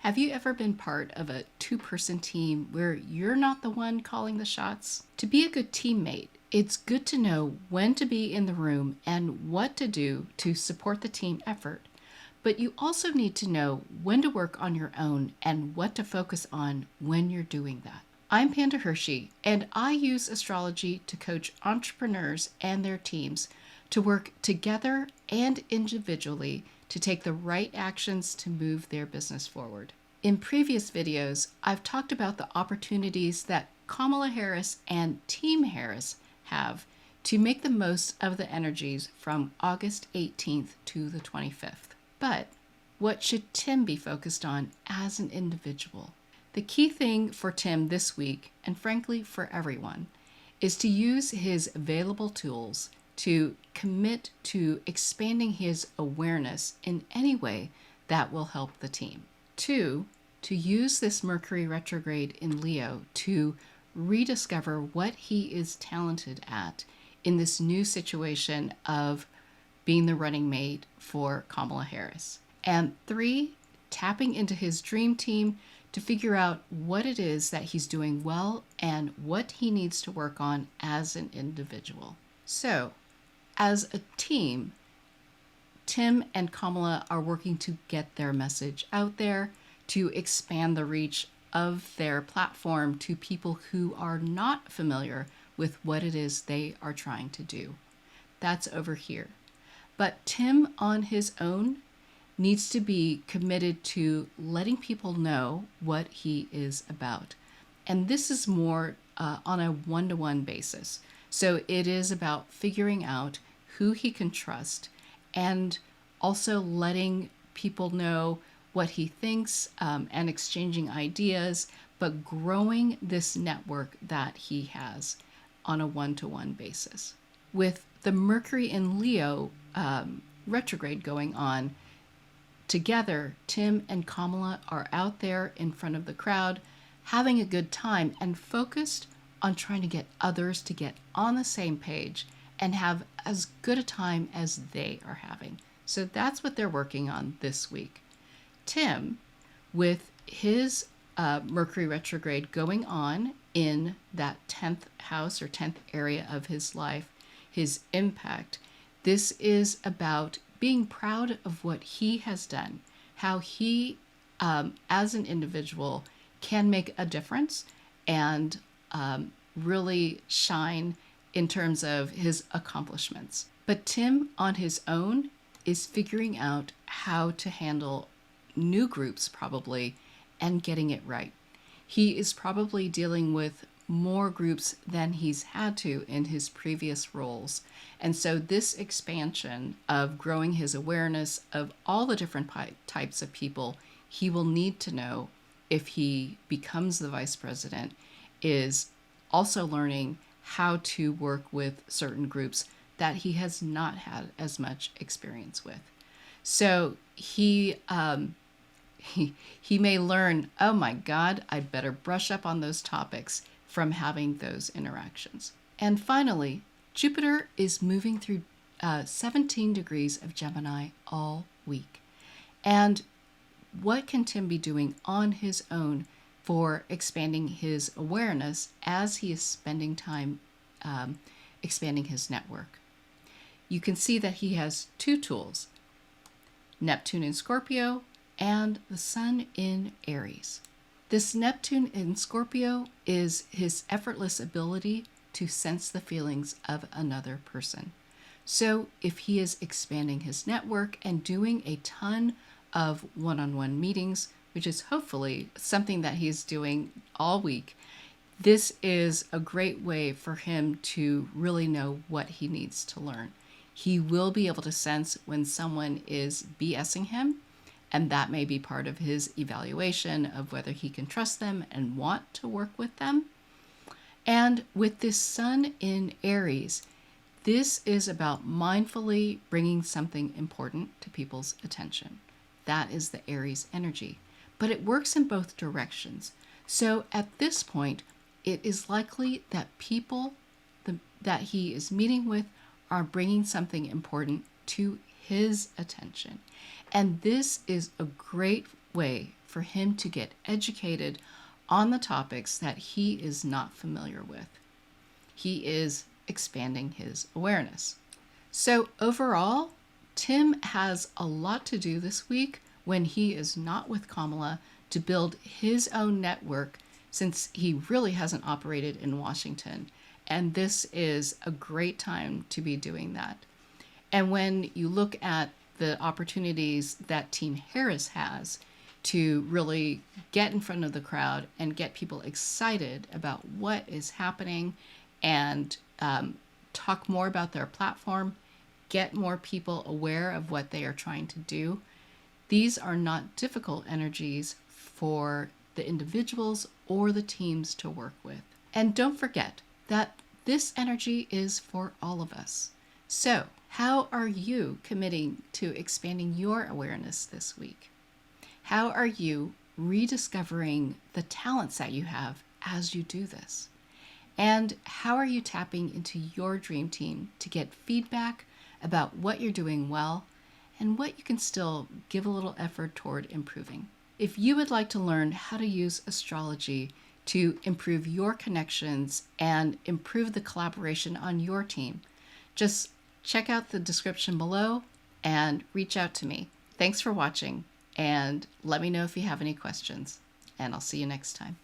Have you ever been part of a two-person team where you're not the one calling the shots? To be a good teammate, it's good to know when to be in the room and what to do to support the team effort. But you also need to know when to work on your own and what to focus on when you're doing that. I'm Panda Hershey, and I use astrology to coach entrepreneurs and their teams to work together and individually to take the right actions to move their business forward. In previous videos, I've talked about the opportunities that Kamala Harris and Team Harris have to make the most of the energies from August 18th to the 25th. But what should Tim be focused on as an individual? The key thing for Tim this week, and frankly for everyone, is to use his available tools to commit to expanding his awareness in any way that will help the team. 2, to use this Mercury retrograde in Leo to rediscover what he is talented at in this new situation of being the running mate for Kamala Harris. And 3, tapping into his dream team to figure out what it is that he's doing well and what he needs to work on as an individual. So, as a team, Tim and Kamala are working to get their message out there, to expand the reach of their platform to people who are not familiar with what it is they are trying to do. That's over here. But Tim on his own needs to be committed to letting people know what he is about. And this is more on a one-to-one basis. So it is about figuring out who he can trust and also letting people know what he thinks and exchanging ideas, but growing this network that he has on a one-to-one basis. With the Mercury in Leo retrograde going on, together, Tim and Kamala are out there in front of the crowd, having a good time and focused on trying to get others to get on the same page and have as good a time as they are having. So that's what they're working on this week. Tim, with his Mercury retrograde going on in that 10th house or 10th area of his life, his impact, this is about being proud of what he has done, how he, as an individual, can make a difference and really shine in terms of his accomplishments. But Tim, on his own, is figuring out how to handle new groups probably and getting it right. He is probably dealing with more groups than he's had to in his previous roles. And so this expansion of growing his awareness of all the different types of people he will need to know if he becomes the vice president is also learning how to work with certain groups that he has not had as much experience with. So he may learn, oh my God, I better brush up on those topics from having those interactions. And finally, Jupiter is moving through 17 degrees of Gemini all week. And what can Tim be doing on his own for expanding his awareness as he is spending time expanding his network? You can see that he has 2 tools, Neptune in Scorpio and the Sun in Aries. This Neptune in Scorpio is his effortless ability to sense the feelings of another person. So if he is expanding his network and doing a ton of one-on-one meetings, which is hopefully something that he's doing all week, this is a great way for him to really know what he needs to learn. He will be able to sense when someone is BSing him, and that may be part of his evaluation of whether he can trust them and want to work with them. And with this Sun in Aries, this is about mindfully bringing something important to people's attention. That is the Aries energy. But it works in both directions. So at this point, it is likely that people that he is meeting with are bringing something important to his attention. And this is a great way for him to get educated on the topics that he is not familiar with. He is expanding his awareness. So overall, Tim has a lot to do this week when he is not with Kamala to build his own network, since he really hasn't operated in Washington. And this is a great time to be doing that. And when you look at the opportunities that Team Harris has to really get in front of the crowd and get people excited about what is happening and talk more about their platform, get more people aware of what they are trying to do, these are not difficult energies for the individuals or the teams to work with. And don't forget that this energy is for all of us. So, how are you committing to expanding your awareness this week? How are you rediscovering the talents that you have as you do this? And how are you tapping into your dream team to get feedback about what you're doing well and what you can still give a little effort toward improving? If you would like to learn how to use astrology to improve your connections and improve the collaboration on your team, just check out the description below and reach out to me. Thanks for watching, and let me know if you have any questions, and I'll see you next time.